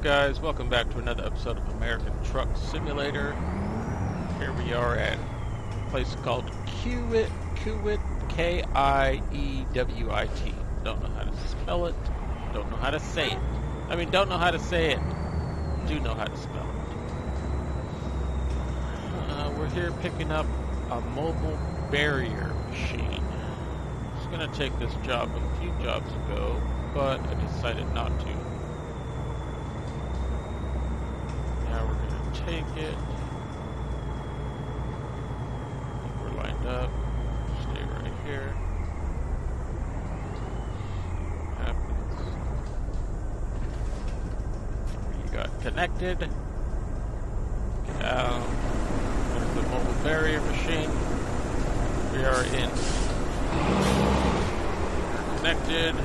Guys? Welcome back to another episode of American Truck Simulator. Here we are at a place called Kiewit, K-I-E-W-I-T. Don't know how to spell it, don't know how to say it. Don't know how to say it, do know how to spell it. We're here picking up a mobile barrier machine. I was going to take this job a few jobs ago, but I decided not to. Take it. We're lined up. Stay right here. What happens? We got connected. Get out. There's the mobile barrier machine. We are in. We're connected.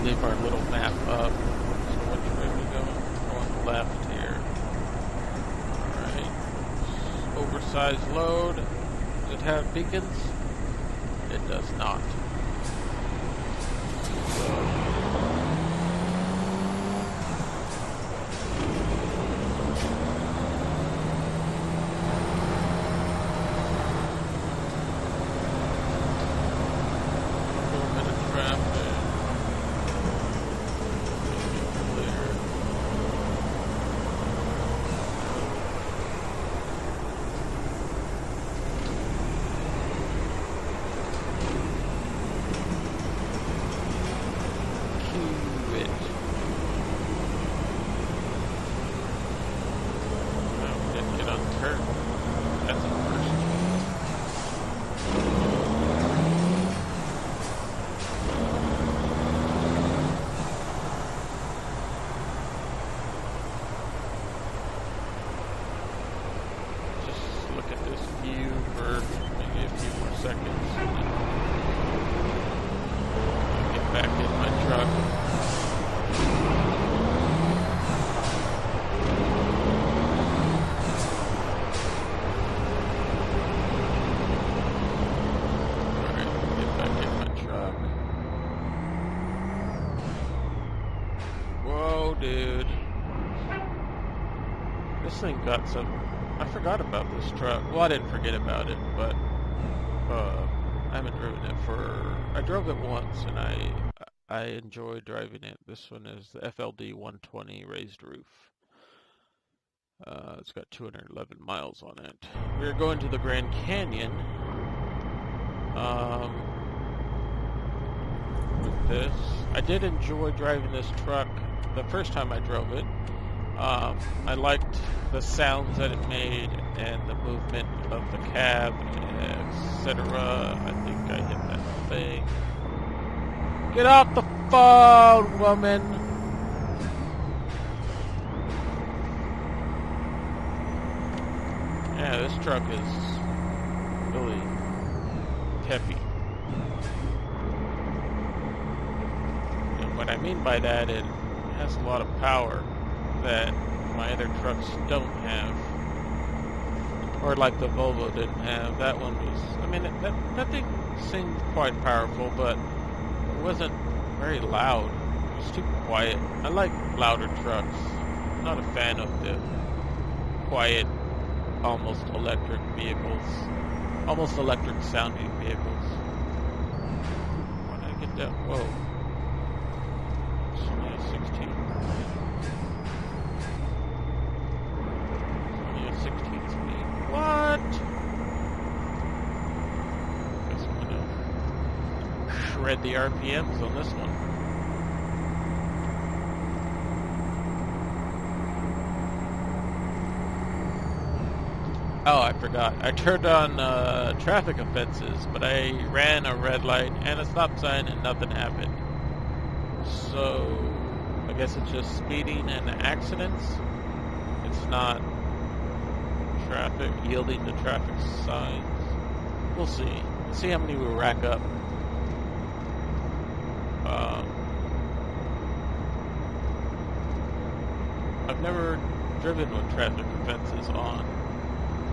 Leave our little map up. So which way are we going? Going left here. Alright. Oversized load. Does it have beacons? It does not. Dude, this thing got some. I forgot about this truck. Well, I didn't forget about it, but I haven't driven it for. I drove it once, and I enjoy driving it. This one is the FLD 120 raised roof. It's got 211 miles on it. We're going to the Grand Canyon. With this, I did enjoy driving this truck. The first time I drove it, I liked the sounds that it made and the movement of the cab, etc. I think I hit that thing. Get off the phone, woman! Yeah, this truck is really peppy. And what I mean by that is has a lot of power that my other trucks don't have, or like the Volvo didn't have. That one was, that thing seemed quite powerful, but it wasn't very loud. It was too quiet. I like louder trucks. I'm not a fan of the quiet, almost electric vehicles, almost electric sounding vehicles. When I get down, whoa. 16. Only a 16 speed. What? Guess I'm gonna shred the RPMs on this one. Oh, I forgot. I turned on traffic offenses, but I ran a red light and a stop sign and nothing happened. So I guess it's just speeding and accidents. It's not traffic yielding to traffic signs. We'll see. Let's see how many we rack up. I've never driven with traffic offenses on.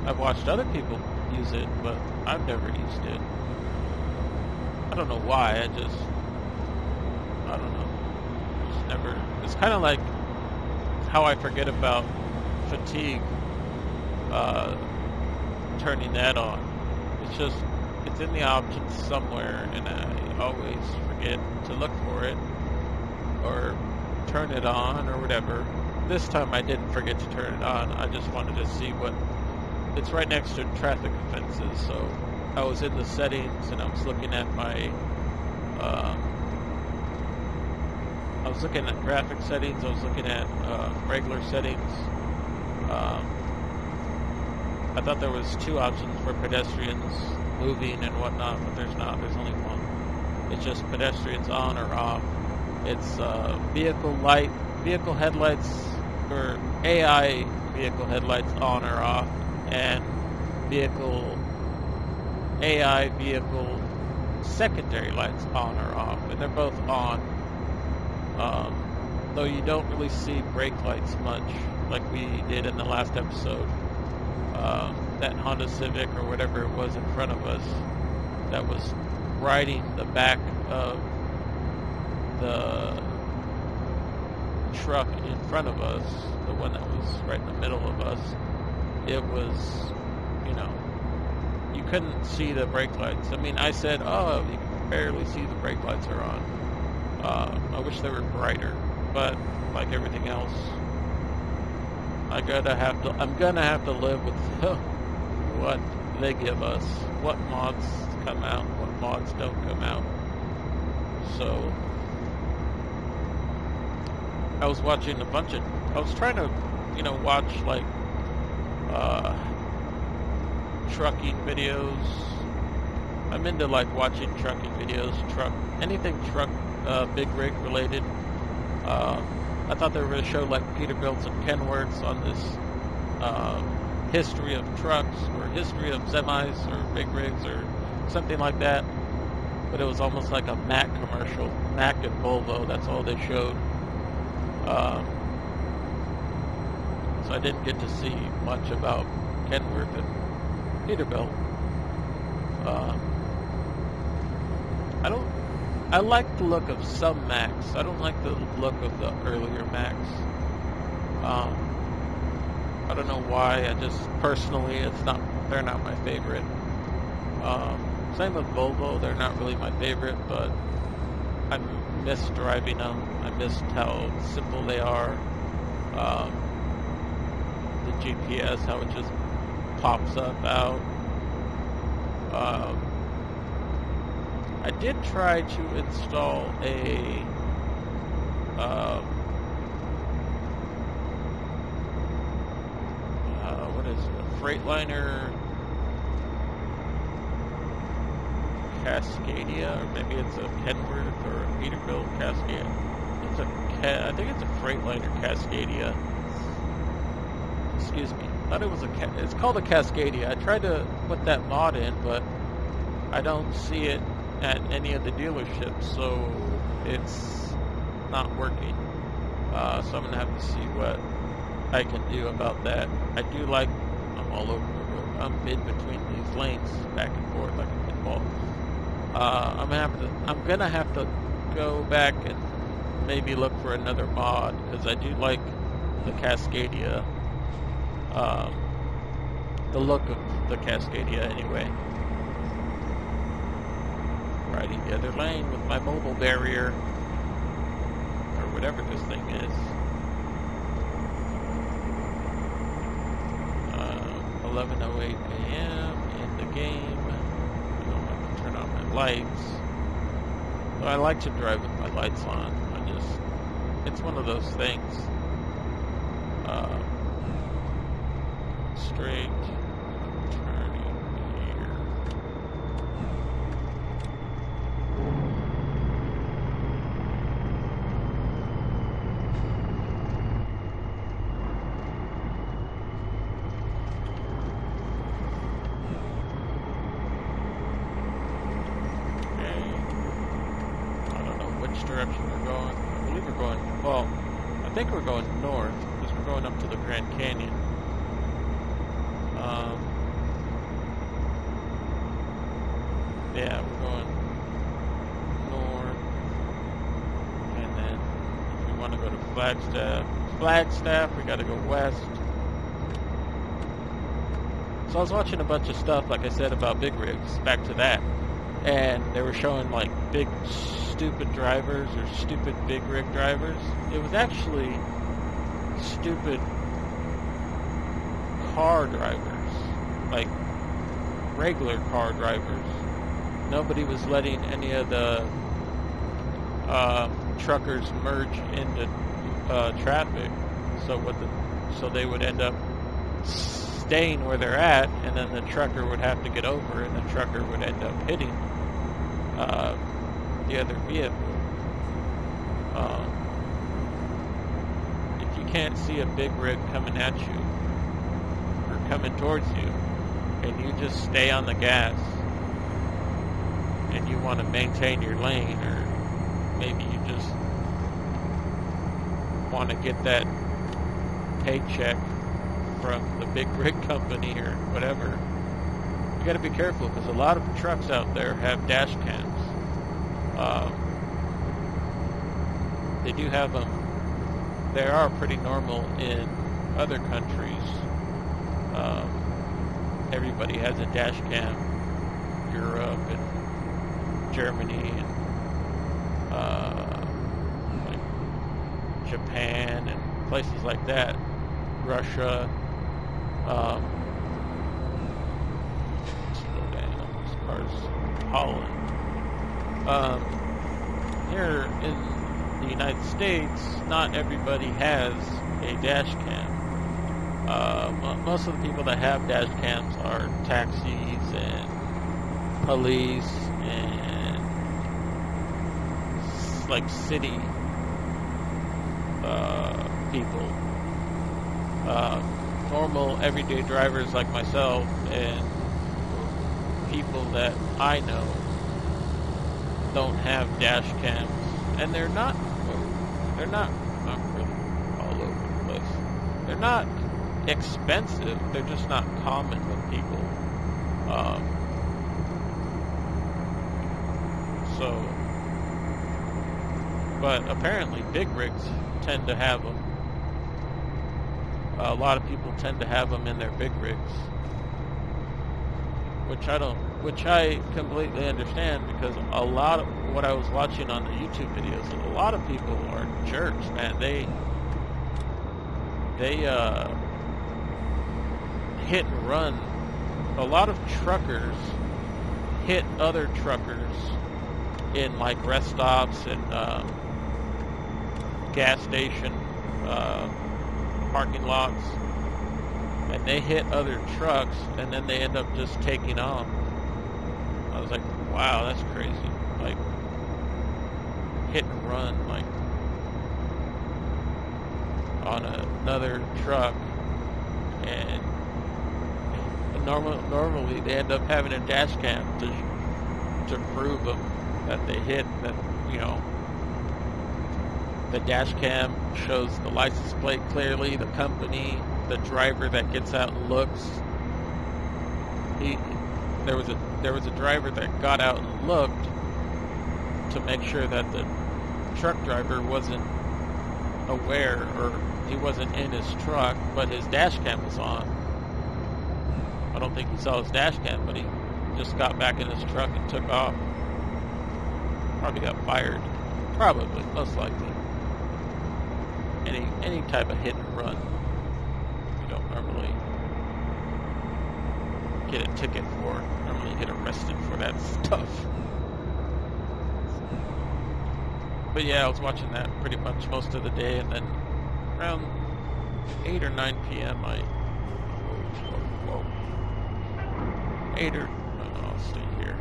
I've watched other people use it, but I've never used it. I don't know why. I don't know. Just never. It's kind of like how I forget about fatigue, turning that on. It's in the options somewhere, and I always forget to look for it or turn it on or whatever. This time I didn't forget to turn it on. I just wanted to see what. It's right next to traffic offenses, so I was in the settings and I was looking at my. I was looking at graphic settings. I was looking at regular settings. I thought there was two options for pedestrians moving and whatnot, but there's not. There's only one. It's just pedestrians on or off. It's vehicle headlights, or AI vehicle headlights on or off, and AI vehicle secondary lights on or off, and they're both on. Though you don't really see brake lights much, like we did in the last episode. That Honda Civic or whatever it was in front of us that was riding the back of the truck in front of us, the one that was right in the middle of us, it was, you couldn't see the brake lights. I mean, I said, oh, you can barely see the brake lights are on. I wish they were brighter, but like everything else, I'm gonna have to live with what they give us, what mods come out, what mods don't come out. So I was watching I was trying to, watch like trucking videos. I'm into like watching trucking videos, anything truck, big rig related. I thought they were going to show like Peterbilt's and Kenworth's on this history of trucks or history of semis or big rigs or something like that. But it was almost like a Mack commercial. Mack and Volvo, that's all they showed. So I didn't get to see much about Kenworth and Peterbilt. I like the look of some Macks. I don't like the look of the earlier Macks. I don't know why. Personally, they're not my favorite. Same with Volvo. They're not really my favorite, but I miss driving them. I miss how simple they are. The GPS, how it just pops up out. I did try to install a Freightliner Cascadia, or maybe it's a Kenworth or a Peterbilt Cascadia. I think it's a Freightliner Cascadia. Excuse me. I thought it was it's called a Cascadia. I tried to put that mod in, but I don't see it at any of the dealerships, so it's not working. So I'm gonna have to see what I can do about that. I'm all over the road. I'm in between these lanes, back and forth like a pinball. I'm gonna have to go back and maybe look for another mod, because I do like the Cascadia, the look of the Cascadia anyway. Riding the other lane with my mobile barrier, or whatever this thing is. 11:08 a.m. in the game. I don't have to turn on my lights. But I like to drive with my lights on. It's one of those things. Straight. Turning here. Direction we're going. I believe we're going, I think we're going north, because we're going up to the Grand Canyon. Yeah, we're going north, and then if we want to go to Flagstaff, we got to go west. So I was watching a bunch of stuff, like I said, about big rigs, back to that, and they were showing like big stupid drivers or stupid big rig drivers. It was actually stupid car drivers, like regular car drivers. Nobody was letting any of the truckers merge into traffic, so they would end up staying where they're at, and then the trucker would have to get over, and the trucker would end up hitting the other vehicle. If you can't see a big rig coming at you or coming towards you, and you just stay on the gas, and you want to maintain your lane, or maybe you just want to get that paycheck from the big rig company or whatever, you got to be careful, because a lot of trucks out there have dash cams. They do have them. They are pretty normal in other countries. Everybody has a dash cam. Europe and Germany and like Japan and places like that. Russia. Slow down. This car's Holland. Here in the United States, not everybody has a dash cam. Most of the people that have dash cams are taxis and police and like city people. Normal everyday drivers like myself and people that I know don't have dash cams, and they're not I'm really all over the place. They're not expensive, they're just not common with people. But apparently big rigs tend to have them. A lot of people tend to have them in their big rigs, which I completely understand, because a lot of what I was watching on the YouTube videos, a lot of people are jerks, man. They hit and run. A lot of truckers hit other truckers in like rest stops and gas station parking lots, and they hit other trucks, and then they end up just taking off. I was like, wow, that's crazy. Like, hit and run, like, on another truck, and normally they end up having a dash cam to prove them that they hit, that, you know, the dash cam shows the license plate clearly, the company, the driver that gets out and looks. There was a driver that got out and looked to make sure that the truck driver wasn't aware, or he wasn't in his truck, but his dash cam was on. I don't think he saw his dash cam, but he just got back in his truck and took off. Probably got fired. Probably, most likely. Any type of hit and run, you don't normally get a ticket for. Normally get arrested for that stuff. But yeah, I was watching that pretty much most of the day, and then around 8 or 9 p.m. I'll stay here.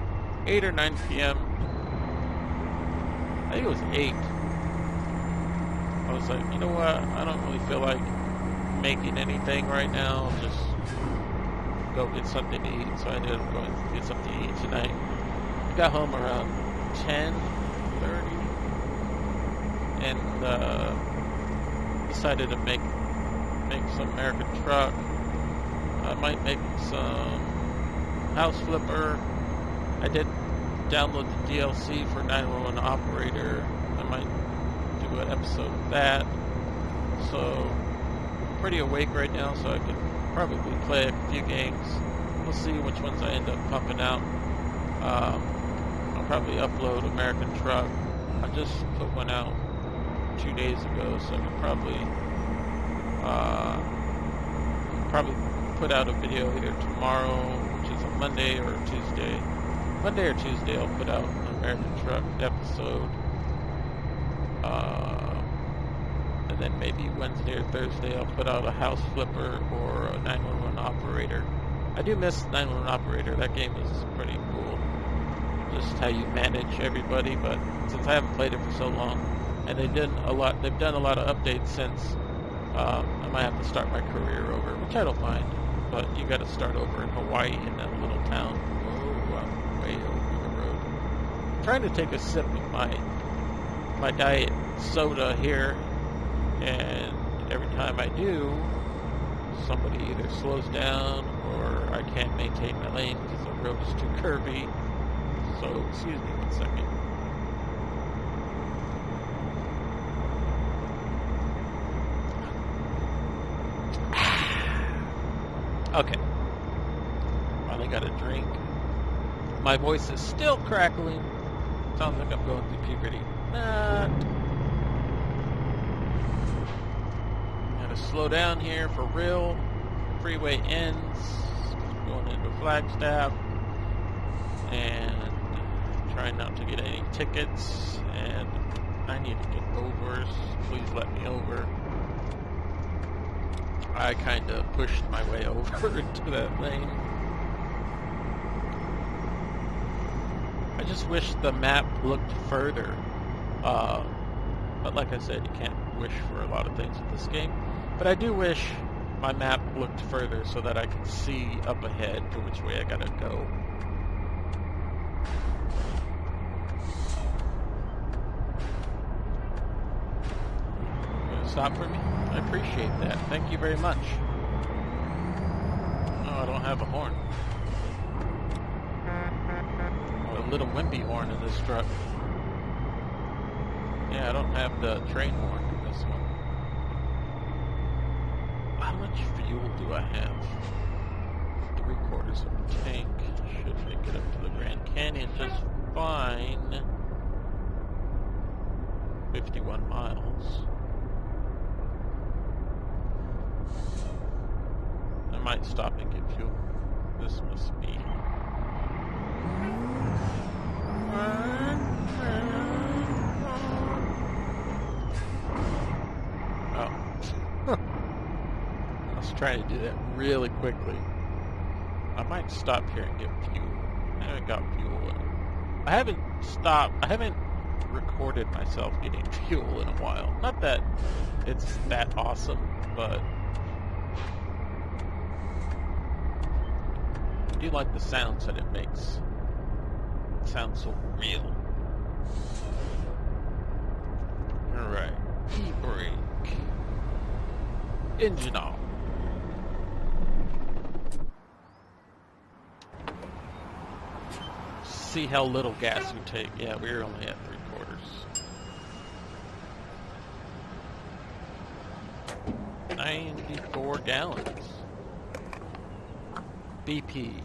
8 or 9 p.m. I think it was 8. I was like, you know what? I don't really feel like making anything right now. I'll just go get something to eat. So I ended up going to get something to eat tonight. I got home around 10:30 and decided to make make some American Truck. I might make some House Flipper. I did download the DLC for 911 Operator. I might do an episode of that. So I'm pretty awake right now, so I could probably play a few games. We'll see which ones I end up pumping out. I'll probably upload American Truck. I just put one out 2 days ago, so I could probably put out a video either tomorrow, which is a Monday, or Tuesday. Monday or Tuesday I'll put out an American Truck episode. And then maybe Wednesday or Thursday I'll put out a House Flipper or a 911 Operator. I do miss 911 Operator. That game is pretty cool. Just how you manage everybody, but since I haven't played it for so long, and they've done a lot of updates since, I might have to start my career over, which I don't mind, but you got to start over in Hawaii in that little town. Oh, I'm way over the road. I'm trying to take a sip of my diet soda here, and every time I do, somebody either slows down or I can't maintain my lane because the road is too curvy. So, excuse me 1 second. Okay. Finally got a drink. My voice is still crackling. Sounds like I'm going through puberty. Not. Gotta slow down here for real. Freeway ends. Going into Flagstaff. And trying not to get any tickets. And I need to get overs. Please let me over. I kind of pushed my way over into that lane. I just wish the map looked further. But like I said, you can't wish for a lot of things with this game. But I do wish my map looked further so that I could see up ahead to which way I gotta go. Stop for me? I appreciate that. Thank you very much. Oh, I don't have a horn. Oh, a little wimpy horn in this truck. Yeah, I don't have the train horn in this one. How much fuel do I have? 3/4 of a tank. Should make it up to the Grand Canyon just fine. 51 miles. I might stop and get fuel. This must be... Oh. I was trying to do that really quickly. I might stop here and get fuel. I haven't got fuel in it. I haven't recorded myself getting fuel in a while. Not that it's that awesome, but I do like the sounds that it makes. It sounds so real. Alright. E-brake. Engine off. See how little gas we take. Yeah, we're only at 3/4. 94 gallons. BP.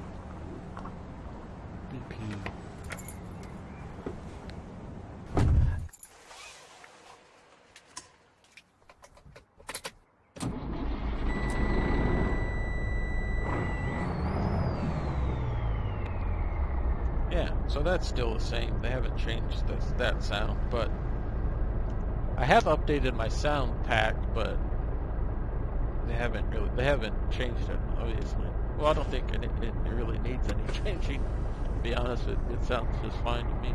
Yeah, so that's still the same. They haven't changed that sound, but I have updated my sound pack, but they haven't changed it, obviously. Well, I don't think it really needs any changing. To be honest, it sounds just fine to me.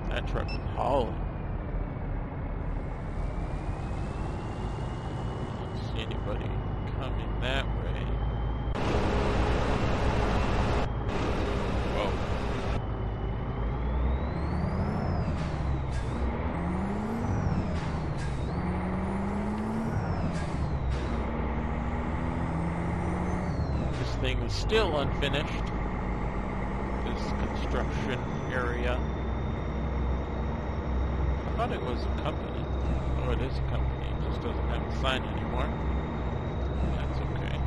That truck is hauling. I don't see anybody coming that way. Whoa. thing is still unfinished. This construction area. I thought it was a company. Oh, it is a company. It just doesn't have a sign anymore. That's okay.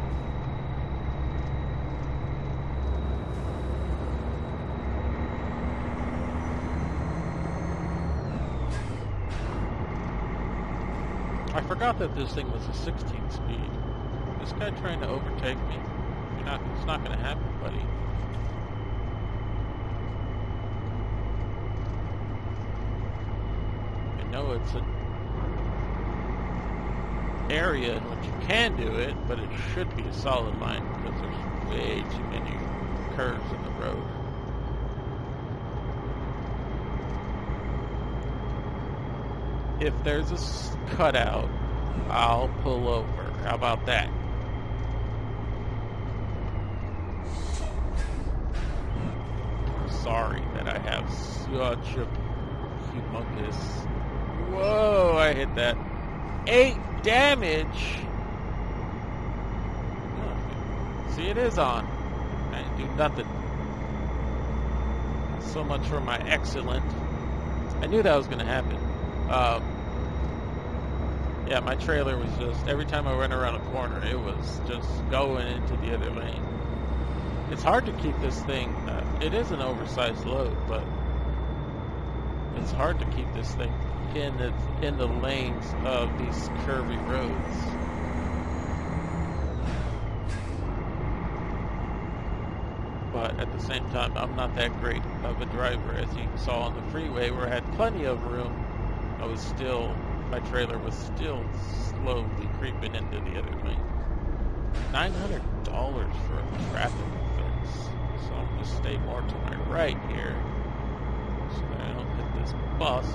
I forgot that this thing was a 16 speed. This guy trying to overtake me. It's not going to happen, buddy. I know it's an area in which you can do it, but it should be a solid line because there's way too many curves in the road. If there's a cutout, I'll pull over. How about that? I'm sorry that I have such a humongous... Whoa, I hit that. 8 damage! Oh, see, it is on. I didn't do nothing. So much for my excellent. I knew that was going to happen. Yeah, my trailer was just, every time I went around a corner, it was just going into the other lane. It's hard to keep this thing, it is an oversized load, but it's hard to keep this thing in the lanes of these curvy roads. But at the same time, I'm not that great of a driver, as you saw on the freeway where I had plenty of room. My trailer was still slowly creeping into the other lane. $900 for a traffic offense. So I'm going to stay more to my right here so that I don't hit this bus.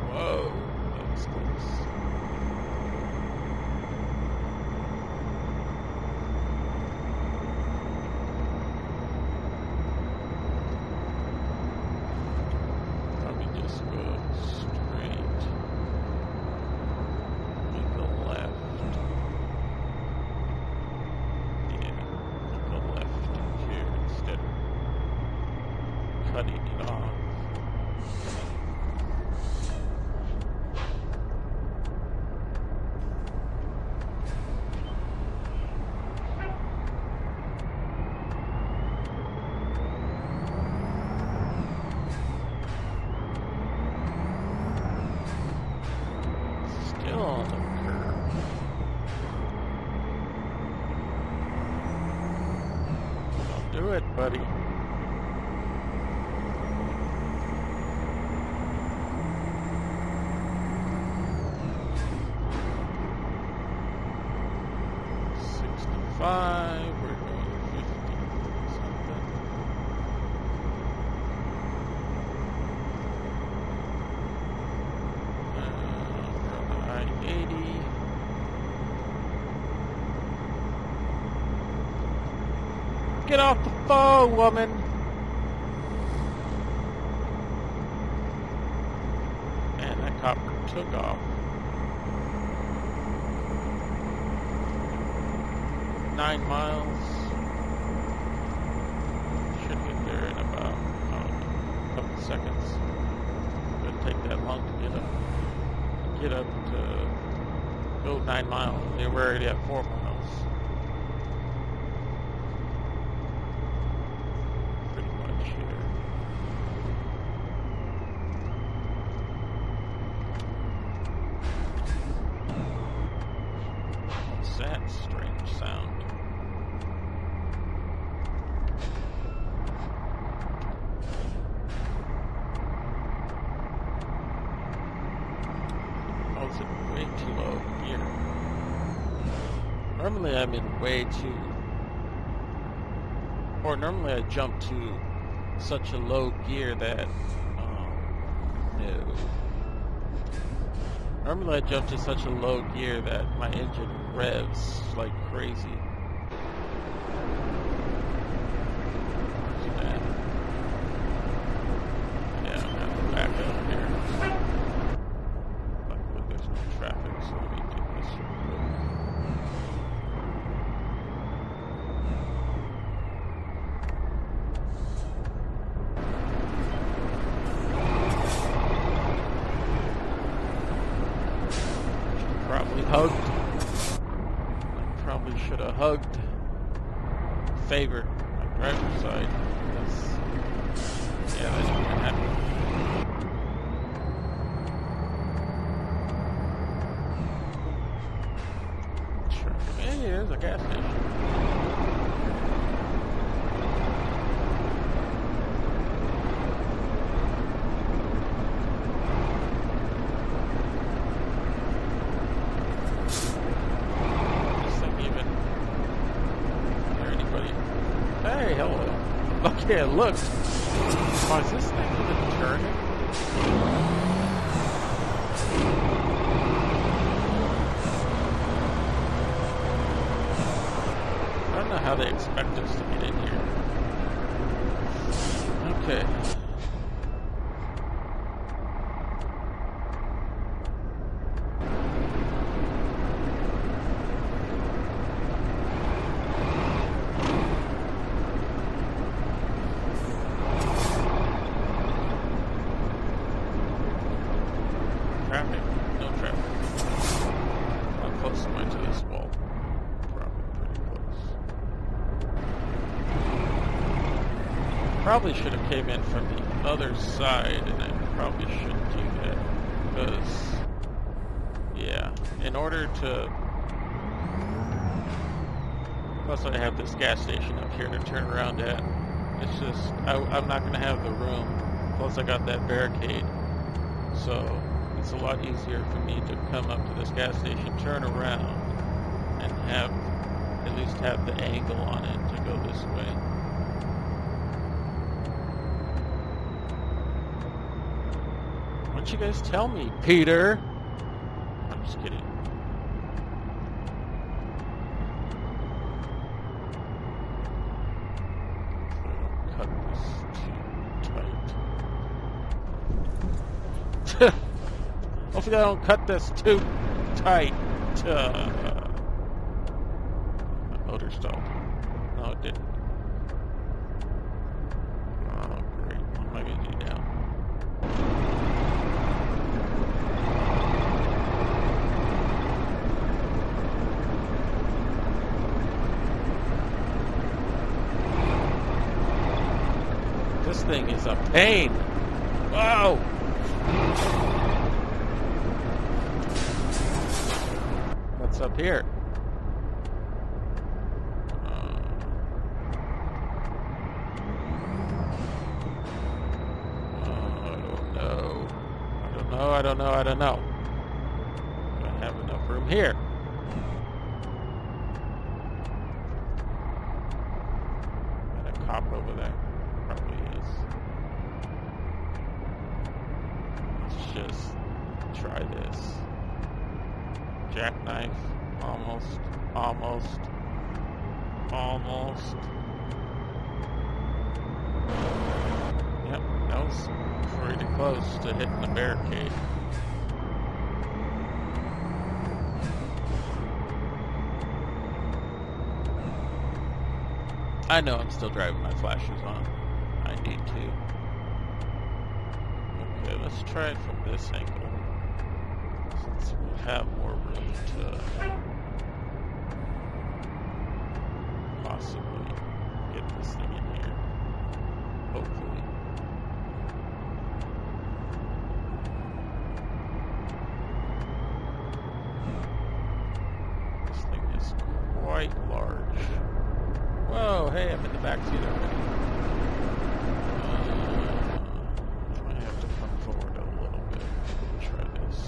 Whoa, that was close. Probably just go straight. Make a left. Yeah, make a left here instead of cutting it off. Still on the curve. Don't do it, buddy. We're going 50 something. We're on I-80. Get off the phone, woman! And that copper took off. 9 miles. Should get there in about, a couple seconds. Doesn't take that long to get up to go 9 miles. We're already at 4 miles. Pretty much here. What's that strange sound? Way too low gear. Normally I'm in way too, or normally I jump to such a low gear that, no. Normally I jump to such a low gear that my engine revs like crazy. Where's that? Yeah, I'm gonna have to back up here. Traffic, so let me do this real quick. hugged. I probably should have hugged. Favored my driver's side. Yeah, that's not gonna happen. Sure. Hey, there's a gas station. Okay, look. Oh, is this thing even turning? I don't know how they expect us to get in here. Okay. Probably should have came in from the other side, and I probably shouldn't do that, because, yeah, in order to, plus I have this gas station up here to turn around at, it's just, I'm not going to have the room, plus I got that barricade, so it's a lot easier for me to come up to this gas station, turn around, and have, at least have the angle on it to go this way. Why don't you guys tell me, Peter? I'm just kidding. Cut this too tight. Hopefully I don't cut this too tight. My motor stalled. No, it didn't. Oh, great. What am I going to do now? This thing is a pain. Whoa! What's up here? I don't know. Do I have enough room here? Got a cop over there. Probably is. Let's just try this. Jackknife. Almost. Yep, that was pretty close to hitting the barricade. I know I'm still driving my flashers on. I need to. Okay, let's try it from this angle. Since we'll have more room to possibly get this thing in here. Hopefully. This thing is quite large. Whoa, hey, I'm in the back seat already. I might have to come forward a little bit. Try this.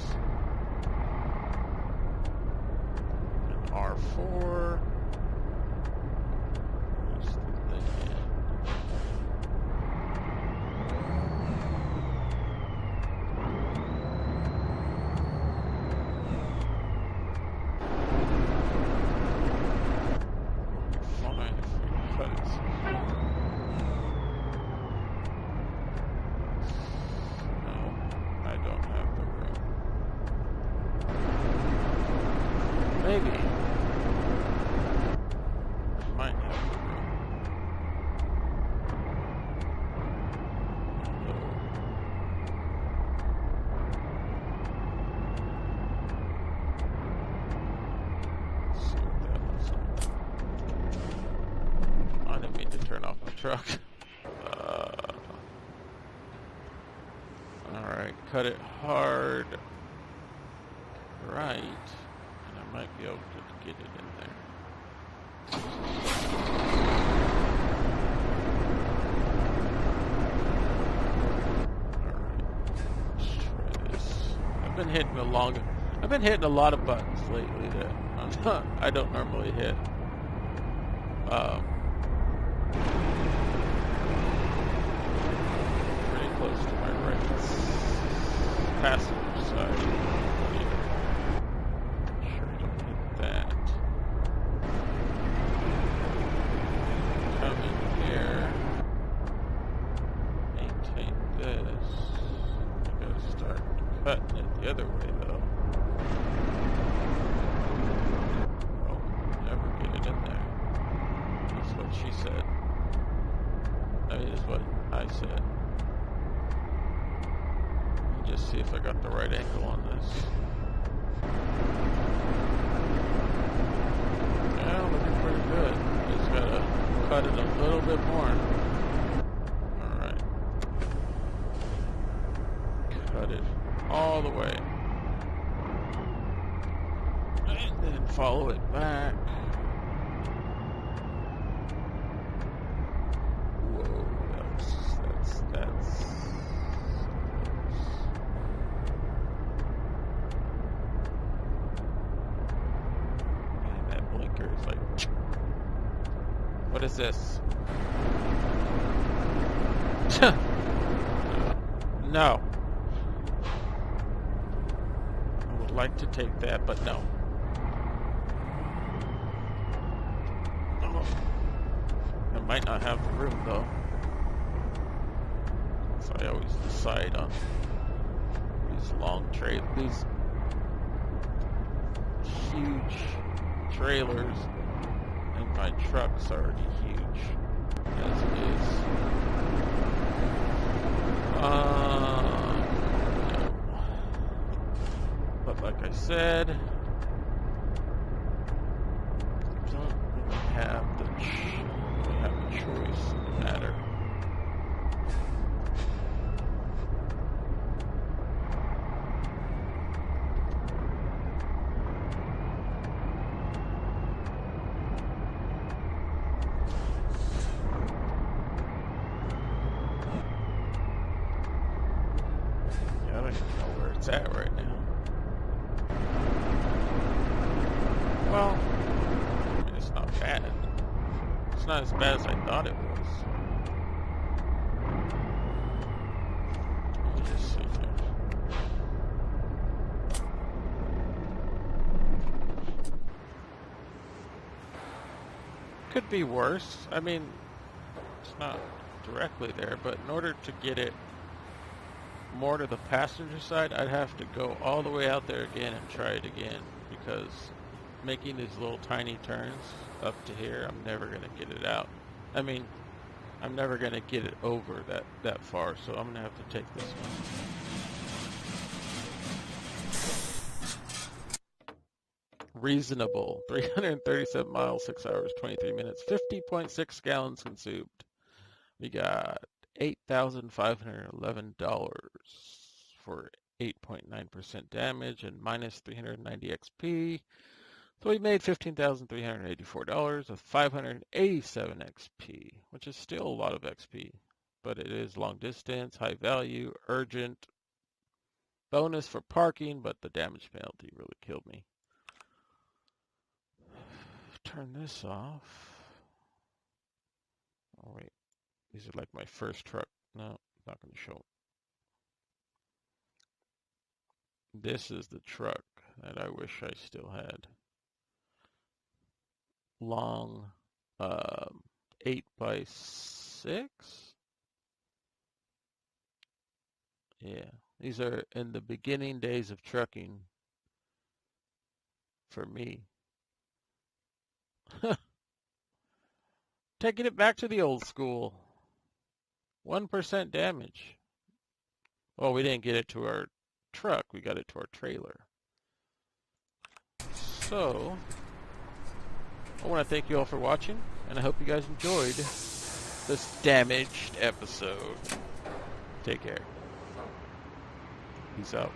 An R4. Where's the thing at? Maybe. Might have the room. truck. Alright, cut it hard right, and I might be able to get it in there. Alright, let's try this. I've been hitting a lot of buttons lately that I don't normally hit. Pretty close to my right passenger side. Sure don't hit that. Come in here. Maintain this. I gotta start cutting it the other way though. Oh, never get it in there. That's what she said. I mean, that's what I said. Let me just see if I got the right angle on this. Yeah, looking pretty good. Just gotta cut it a little bit more. Alright. Cut it all the way. And then follow it back. That's man, that blinker is like, what is this? No. I would like to take that, but no. Oh. I might not have the room though. I always decide on these long these huge trailers, and my truck's already huge as it is. No. But like I said, I don't really have a choice in the matter. At right now. Well, I mean, it's not bad. It's not as bad as I thought it was. Let me just see here. Could be worse. I mean, it's not directly there, but in order to get it more to the passenger side, I'd have to go all the way out there again and try it again, because making these little tiny turns up to here, I'm never going to get it out. I mean, I'm never going to get it over that far, so I'm going to have to take this one. Reasonable. 337 miles, 6 hours, 23 minutes, 50.6 gallons consumed. We got $8,511 for 8.9% damage and minus 390 XP. So we made $15,384 with 587 XP, which is still a lot of XP, but it is long distance, high value, urgent, bonus for parking, but the damage penalty really killed me. Turn this off. Oh wait. These are like my first truck. No, not going to show. This is the truck that I wish I still had. Long 8x6. Yeah, these are in the beginning days of trucking for me. Taking it back to the old school. 1% damage. Well, we didn't get it to our truck, we got it to our trailer. So, I want to thank you all for watching, and I hope you guys enjoyed this damaged episode. Take care. Peace out.